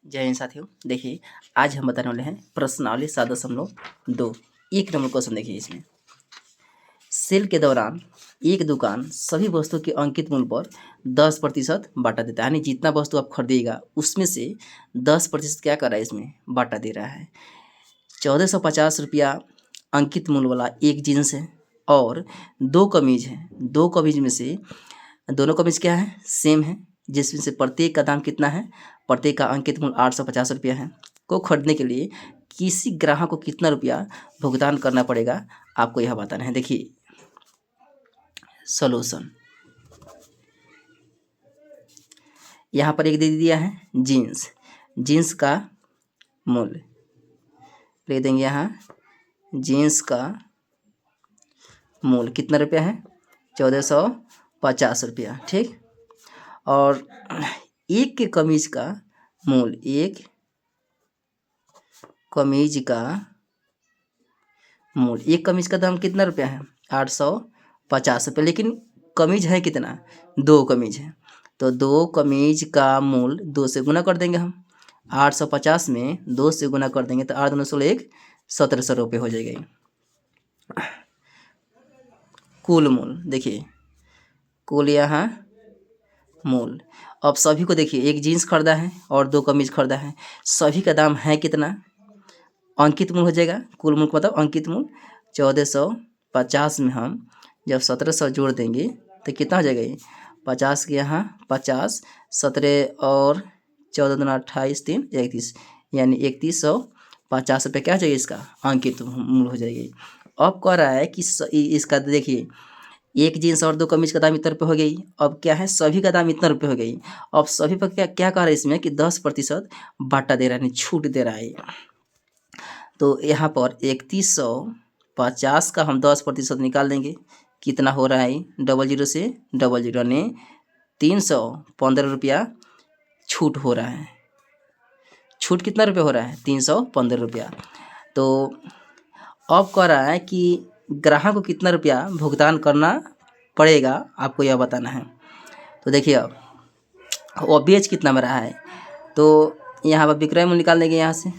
जय हिंद साथियों। देखिए, आज हम बताने वाले हैं प्रश्नावली 7.2। एक नंबर क्वेश्चन देखिए इसमें। सेल के दौरान एक दुकान सभी वस्तुओं के अंकित मूल्य पर 10% बांटा देता है, यानी जितना वस्तु आप खरीदिएगा उसमें से 10% क्या कर रहा है, इसमें बांटा दे रहा है। 1450 अंकित मूल्य वाला एक जीन्स है और दो कमीज है। दो कमीज में से दोनों कमीज क्या है, सेम है, जिसमें से प्रत्येक का दाम कितना है, प्रत्येक का अंकित मूल्य 850 है। को खरीदने के लिए किसी ग्राहक को कितना रुपया भुगतान करना पड़ेगा, आपको यह बताना है। देखिए सॉल्यूशन, यहाँ पर एक दे दिया है जीन्स। जीन्स का मूल्य लिख देंगे, यहाँ जीन्स का मूल्य कितना रुपया है, 1450 ठीक। और एक के कमीज का मूल्य, एक कमीज का मूल्य, एक कमीज का दाम कितना रुपया है, 850 लेकिन कमीज है कितना, दो कमीज है, तो दो कमीज का मूल्य 2 से गुना कर देंगे हम। 850 में 2 से गुना कर देंगे तो 8 दूनी 16, 1700 रुपये हो जाएगा। कुल मूल्य देखिए, कुल यहाँ मूल्य। अब सभी को देखिए, एक जीन्स खरीदा है और दो कमीज खरीदा है, सभी का दाम है कितना, अंकित मूल्य हो जाएगा। कुल मूल्य मतलब अंकित मूल्य 1450 में हम जब 1700 जोड़ देंगे तो कितना हो जाएगा, ये 50 के यहाँ 50, 17 और 14 दूना 28, 3 31, यानी 3150 रुपये क्या हो जाएगा, इसका अंकित मूल्य हो जाएगी। अब कह रहा है कि इसका देखिए, एक जीन्स और दो कमीज का दाम इतना रुपये हो गई। अब क्या है, सभी का दाम इतना रुपये हो गई। अब सभी पर क्या क्या कह रहा है इसमें कि 10% बांटा दे रहा है, छूट दे रहा है। तो यहाँ पर 3150 का हम 10% निकाल देंगे, कितना हो रहा है, 00 से 00 यानी 315 रुपया छूट हो रहा है। छूट कितना रुपये हो रहा है, 315 रुपया। तो अब कह रहा है कि ग्राहक को कितना रुपया भुगतान करना पड़ेगा, आपको यह बताना है। तो देखिए, अब वो बेच कितना में रहा है, तो यहाँ पर विक्रय मूल्य निकाल देंगे। यहाँ से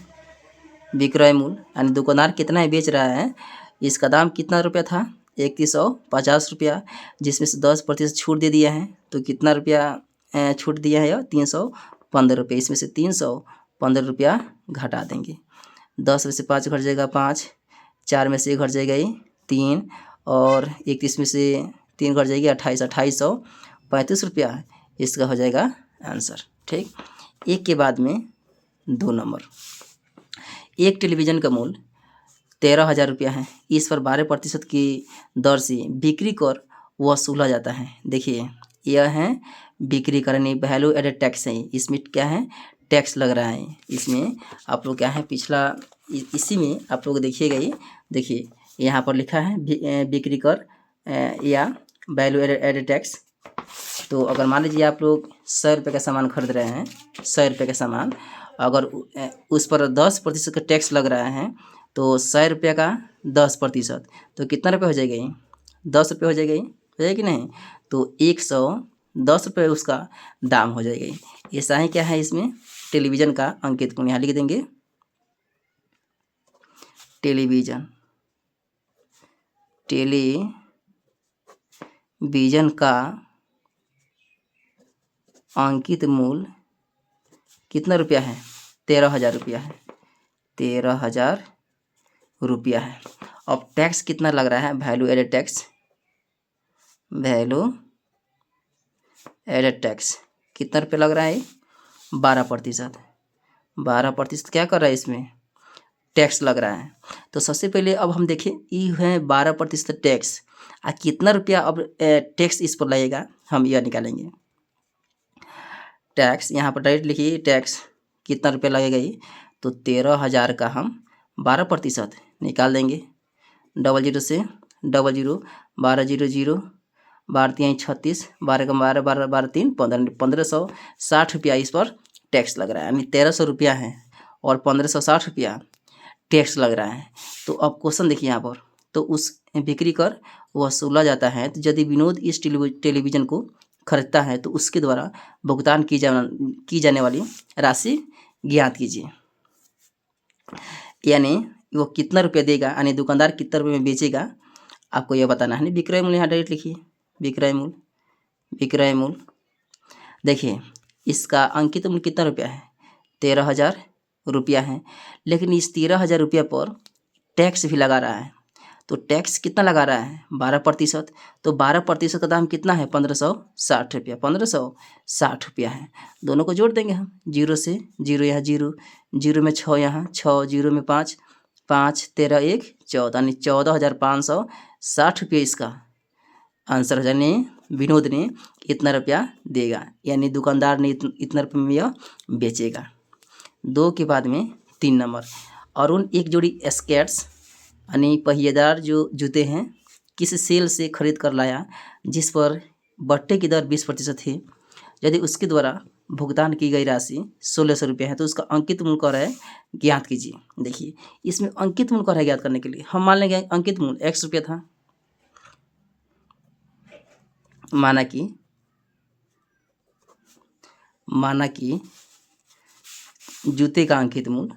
विक्रय मूल्य यानी दुकानदार कितना है बेच रहा है, इसका दाम कितना रुपया था, 3150 रुपया, जिसमें से 10% छूट दे दिया है। तो कितना रुपया छूट दिया है, 315 रुपये। इसमें से 315 रुपया घटा देंगे। 10 में से 5 घट जाएगा 5, 4 में से 1 घट जाएगा 3, और 31 में से 3 घट जाएगी 28, 2835 रुपया इसका हो जाएगा आंसर ठीक। एक के बाद में 2 नंबर, एक टेलीविज़न का मूल्य 13,000 रुपया है। इस पर 12% की दर से बिक्री कर वसूला जाता है। देखिए, यह है बिक्री कर, यानी वैल्यू एडेड टैक्स है। इसमें क्या है, टैक्स लग रहा है। इसमें आप लोग क्या है, पिछला इसी में आप लोग देखिएगा, ये देखिए यहाँ पर लिखा है बिक्री कर या वैल्यू एडेड टैक्स। तो अगर मान लीजिए आप लोग 100 रुपये का सामान खरीद रहे हैं, 100 रुपये का सामान, अगर उस पर 10% का टैक्स लग रहा है, तो 100 रुपये का 10%, तो कितना रुपये हो जाएगा, ये 10 रुपये हो जाएगा, ये हो जाएगी नहीं, तो 110 रुपये उसका दाम हो जाएगा। ऐसा ही क्या है, इसमें टेलीविज़न का अंकित मूल्य यहाँ लिख देंगे, टेलीविज़न का अंकित मूल्य कितना रुपया है, 13,000 रुपया है, 13,000 रुपया है। अब टैक्स कितना लग रहा है, value added tax, value added tax कितना रुपया लग रहा है, 12%। 12% क्या कर रहा है, इसमें टैक्स लग रहा है। तो सबसे पहले अब हम देखें, ये है 12% टैक्स, कितना रुपया अब टैक्स इस पर लगेगा, हम यह निकालेंगे। टैक्स यहाँ पर डायरेक्ट लिखिए, टैक्स कितना रुपया लगेगा, ये तो 13,000 का हम 12% निकाल देंगे। 00 से 00, 12 0 0, 12 3 36, 12 का 12, 12 12 3 15, 1560 रुपया इस पर टैक्स लग रहा है, यानी 1300 रुपया है और 1560 रुपया टैक्स लग रहा है। तो अब क्वेश्चन देखिए यहाँ पर, तो उस बिक्री कर वसूला जाता है। तो यदि विनोद इस टेलीविज़न को खरीदता है तो उसके द्वारा भुगतान की जाने वाली राशि ज्ञात कीजिए। यानी वो कितना रुपया देगा, यानी दुकानदार कितना रुपये में बेचेगा, आपको यह बताना है। विक्रय मूल्य यहाँ डायरेक्ट लिखिए, विक्रय मूल्य, विक्रय मूल्य। देखिए इसका अंकित मूल्य कितना रुपया है, 13,000 रुपया है, लेकिन इस 13,000 रुपया पर टैक्स भी लगा रहा है। तो टैक्स कितना लगा रहा है, 12%। तो 12% का दाम कितना है, 1560 रुपया, 1560 रुपया है। दोनों को जोड़ देंगे हम, 0 से 0 यहाँ 0, 0 में 6 यहाँ 6, 0 में 5, 5 13 1 14, यानी 14,560 रुपये इसका आंसर, यानी विनोद ने इतना रुपया देगा, यानी दुकानदार ने इतना रुपये में यह बेचेगा। 2 के बाद में 3 नंबर, अरुण एक जोड़ी स्केट्स यानी पहिएदार जो जूते हैं किस सेल से खरीद कर लाया जिस पर बट्टे की दर 20% है। यदि उसके द्वारा भुगतान की गई राशि 1600 रुपये है तो उसका अंकित मूल्य कर है ज्ञात कीजिए। देखिए इसमें अंकित मूल्य कर है ज्ञात करने के लिए हम मान लेंगे अंकित मूल्य x रुपया था, माना कि जूते का अंकित मूल्य,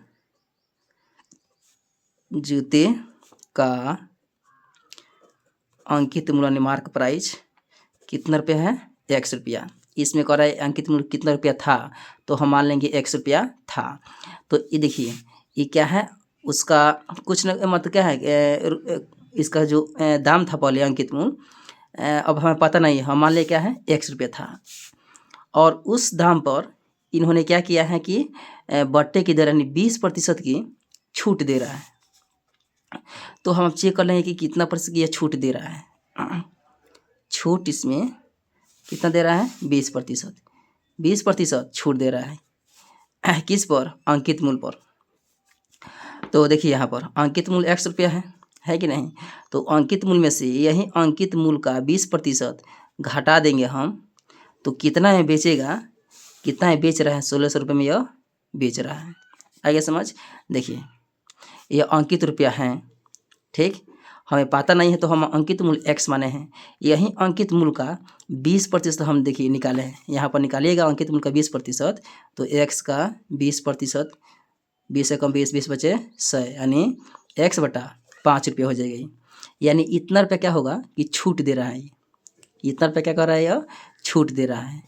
जूते का अंकित मूल्य मार्क प्राइस कितना रुपया है, x रुपया। इसमें कह रहा है अंकित मूल्य कितना रुपया था, तो हम मान लेंगे x रुपया था। तो ये देखिए ये क्या है, उसका कुछ न मतलब क्या है, इसका जो दाम था पहले अंकित मूल्य, अब हमें पता नहीं है, हम मान ले क्या है x रुपया था, और उस दाम पर इन्होंने क्या किया है कि बट्टे की दर यानी 20% की छूट दे रहा है। तो हम चेक कर लेंगे कि कितना % की यह छूट दे रहा है। छूट इसमें कितना दे रहा है, 20%, 20% छूट दे रहा है किस पर, अंकित मूल्य पर। तो देखिए यहाँ पर अंकित मूल्य x रुपया है कि नहीं, तो अंकित मूल्य में से यही अंकित मूल्य का 20% घटा देंगे हम, तो कितना में बेचेगा, कितना में बेच रहा है, 1600 रुपये में यह बेच रहा है। आगे समझ, देखिए यह अंकित रुपया है, ठीक, हमें पता नहीं है तो हम अंकित मूल्य x माने हैं, यही अंकित मूल्य का 20% हम देखिए निकाले हैं, यहाँ पर निकालिएगा अंकित मूल्य का 20%, तो x का 20%, 20 से कम 20, 20 बचे 100, यानी x बटा 5 रुपये हो जाएगी। यानी इतना रुपया क्या होगा कि छूट दे रहा है, इतना रुपया क्या कर रहा है, यह छूट दे रहा है।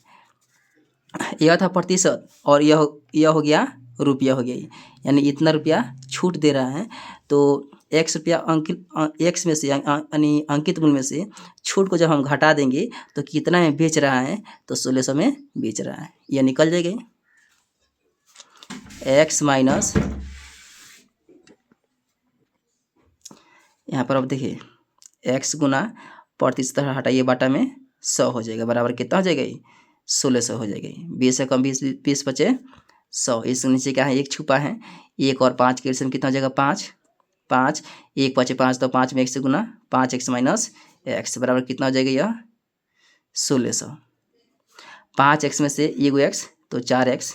यह था प्रतिशत और यह हो गया रुपया हो गया, यानी इतना रुपया छूट दे रहा है। तो x रुपया अंकित x में से यानी अंकित मूल्य में से छूट को जब हम घटा देंगे तो कितना में बेच रहा है, तो 1600 में बेच रहा है, यह निकल जाएगी x माइनस, यहाँ पर अब देखिए x गुना प्रतिशत हटाइए बाटा में 100 हो जाएगा, बराबर कितना हो जाएगा, 1600 हो जाएगा। 20 से कम 20, 20 बचे 100, इसके नीचे क्या है, एक छुपा है, 1 और 5 के एलसीएम कितना हो जाएगा, 5, 5 1 बचे 5, तो 5 में 1 से गुना, 5x माइनस x बराबर कितना हो जाएगा, यह 1600। 5x में से ये x तो 4x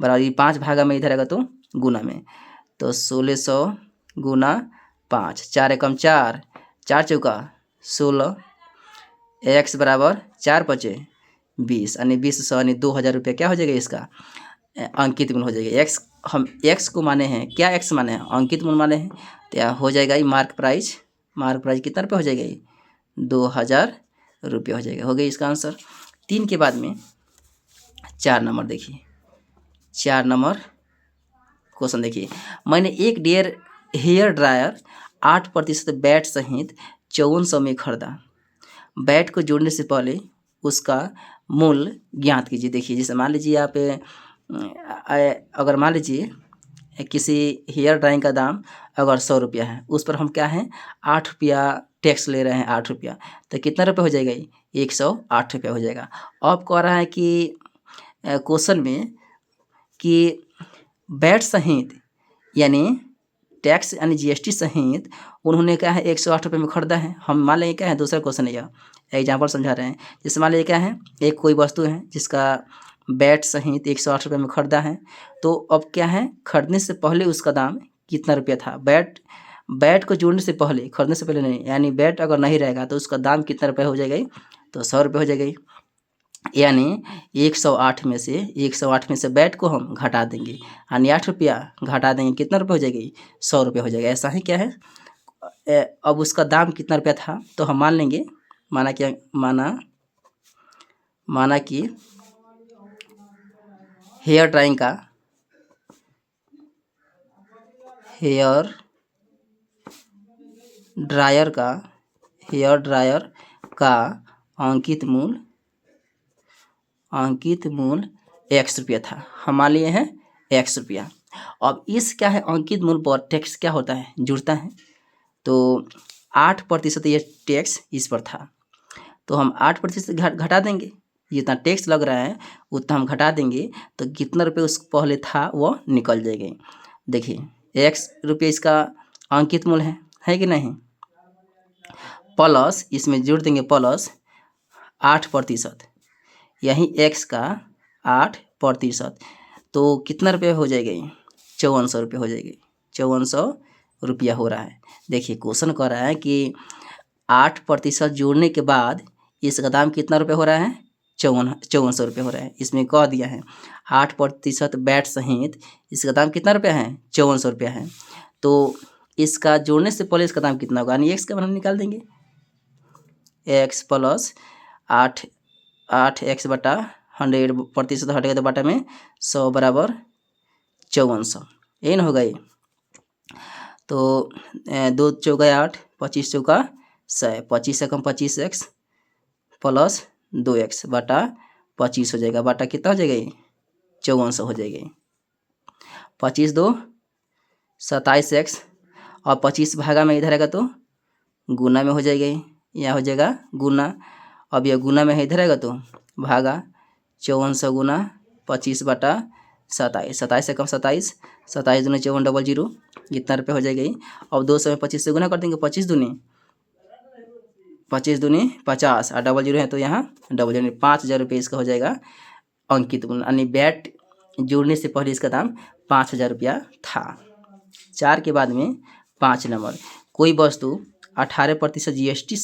बराबर, ये 5 भागा में इधर आएगा तो गुना में, तो 1600 गुना 5, 4 एकम 4, 4 चौका 16, x बराबर 4 बचे 20, यानी 20 यानी 2000 रुपये क्या हो जाएगा, इसका अंकित मूल्य हो जाएगा। x हम x को माने हैं, क्या x माने हैं, अंकित मूल्य माने हैं, तो यह हो जाएगा ये मार्क प्राइस, मार्क प्राइस कितना रुपये हो जाएगा, ये 2000 रुपये हो जाएगा। हो गया इसका आंसर। 3 के बाद में 4 नंबर देखिए, 4 नंबर क्वेश्चन देखिए, मैंने एक हेयर ड्रायर 8% बैट सहित 5400 में खरीदा, बैट को जोड़ने से पहले उसका मूल्य ज्ञात कीजिए। देखिए जैसे मान लीजिए आप अगर मान लीजिए किसी हेयर ड्राइंग का दाम अगर 100 रुपया है, उस पर हम क्या हैं 8 रुपया टैक्स ले रहे हैं, 8 रुपया, तो कितना रुपये हो जाएगा, 108 रुपया हो जाएगा। अब कह रहा है कि क्वेश्चन में कि बैट सहित यानी टैक्स यानी GST सहित उन्होंने क्या है 108 रुपये में खरीदा है। हम मान लेंगे क्या है, दूसरा क्वेश्चन है, यह एग्जाम्पल समझा रहे हैं। जैसे मान लीजिए क्या है, एक कोई वस्तु है जिसका बैट सहित 108 रुपये में खरीदा है, तो अब क्या है, खरीदने से पहले उसका दाम कितना रुपया था, बैट को जोड़ने से पहले, खरीदने से पहले नहीं, यानी बैट अगर नहीं रहेगा तो उसका दाम कितना रुपया हो जाएगा, तो 100 रुपये हो जाएगा। यानी 108 में से बैट को हम घटा देंगे, यानी 8 रुपया घटा देंगे, कितना रुपये हो जाएगी? 100 रुपये हो जाएगा। ऐसा ही क्या है, अब उसका दाम कितना रुपया था, तो हम मान लेंगे, माना कि हेयर ड्रायर का अंकित मूल्य x रुपया था। हम मान लिए हैं x रुपया। अब इस क्या है, अंकित मूल्य पर टैक्स क्या होता है, जुड़ता है। तो 8% ये टैक्स इस पर था, तो हम 8% घटा देंगे, जितना टैक्स लग रहा है उतना हम घटा देंगे, तो कितना रुपये उस पहले था वो निकल जाएगा। देखिए x रुपये इसका अंकित मूल्य है कि नहीं, प्लस इसमें जोड़ देंगे प्लस 8%, यही x का 8%, तो कितना रुपये हो जाएगा, 5400 रुपये हो जाएगी। 5400 रुपया हो रहा है। देखिए क्वेश्चन कह रहा है कि 8% जोड़ने के बाद इसका दाम कितना रुपये हो रहा है, 5400 रुपये हो रहा है। इसमें कह दिया है 8% बैट सहित इसका दाम कितना रुपया है, 5400 रुपया है। तो इसका जोड़ने से पहले इसका दाम कितना होगा, यानी x का हम निकाल देंगे, x प्लस 8x बटा 100% हटेगा तो बटा में 100 बराबर 5400, यही ना होगा ये। तो 2 चौका 8, 25 चौका 100, 25 से कम 25x प्लस 2x बटा 25 हो जाएगा, बटा कितना हो जाएगा ये, 5400 हो जाएगा। 25 2 27x, और 25 भागा में इधर आएगा तो गुना में हो जाएगा, यहाँ हो जाएगा गुना। अब यह गुना में है, इधर आएगा तो भागा, 5400 गुना 25 बटा 27, 27 से कम 27, 27 दूनी 5400, इतना रुपये हो जाएगा। अब 200 में 25 से गुना कर देंगे, 25 दूनी 50 और 00 है तो यहाँ 00, 5000 रुपये इसका हो जाएगा अंकित मूल्य, यानी बैट जोड़ने से पहले इसका दाम 5000 रुपया था। 4 के बाद में 5 नंबर, कोई वस्तु 18% GST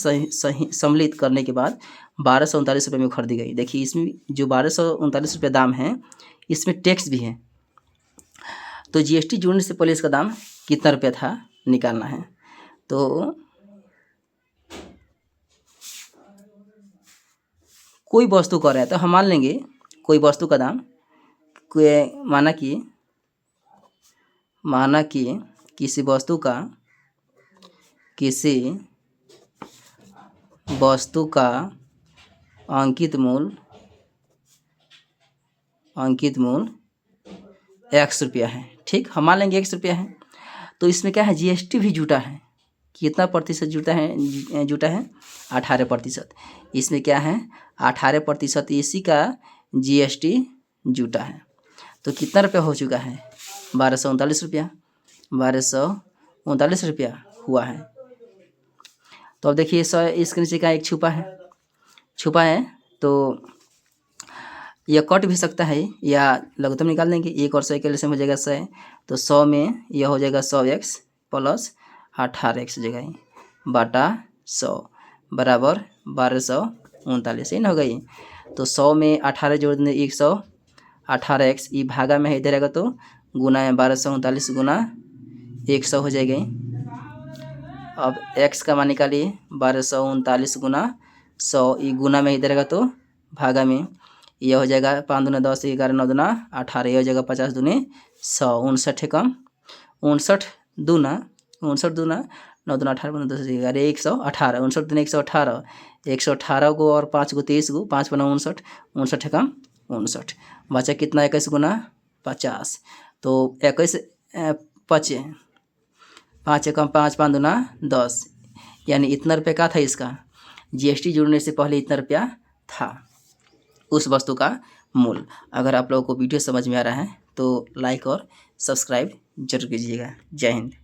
सम्मिलित करने के बाद 1239 रुपये में खरीदी गई। देखिए इसमें जो 1239 रुपये दाम है, इसमें टैक्स भी है, तो GST जोड़ने से पहले इसका दाम कितना रुपया था निकालना है। तो कोई वस्तु कर रहा है तो हम मान लेंगे कोई वस्तु का दाम, माना कि किसी वस्तु का अंकित मूल्य x रुपया है, ठीक, हम मान लेंगे x रुपया है। तो इसमें क्या है, GST भी जुटा है, कितना प्रतिशत जुटा है 18%। इसमें क्या है 18% इसी का GST जुटा है, तो कितना रुपया हो चुका है, 1239 रुपया, 1239 रुपया हुआ है। तो अब देखिए इसके नीचे का एक छुपा है, तो यह कट भी सकता है या लघुत्तम निकाल लेंगे। 1 और 100 के लिए हो जाएगा 100, तो 100 में यह हो जाएगा 100x प्लस 18x हो जाएगा बटा 100 बराबर 1239, ही ना होगा ये। तो 100 में 18 जोड़ देंगे 118x, ये भागा में है इधर आएगा तो गुना है 1239 गुना 100 हो जाएगा। अब x का मान निकालिए 1239 गुना 100, ये गुना में इधर आएगा तो भागा में, यह हो जाएगा 5 दूना 10, 11 9 दूना 18, यह हो जाएगा 50 दूनी 100, 59 कम 59 दूना 9 दूना 18 15 10 11 118, 59 दूनी 118, 118 को और 5 को 23 को 5 बना 59, 59 कम 59, बचा कितना 21 गुना 50, तो 21 5 कम 5 5 दूना 10, यानी इतना रुपये का था इसका, GST जुड़ने से पहले इतना रुपया था उस वस्तु का मूल्य। अगर आप लोगों को वीडियो समझ में आ रहा है तो लाइक और सब्सक्राइब जरूर कीजिएगा। जय हिंद।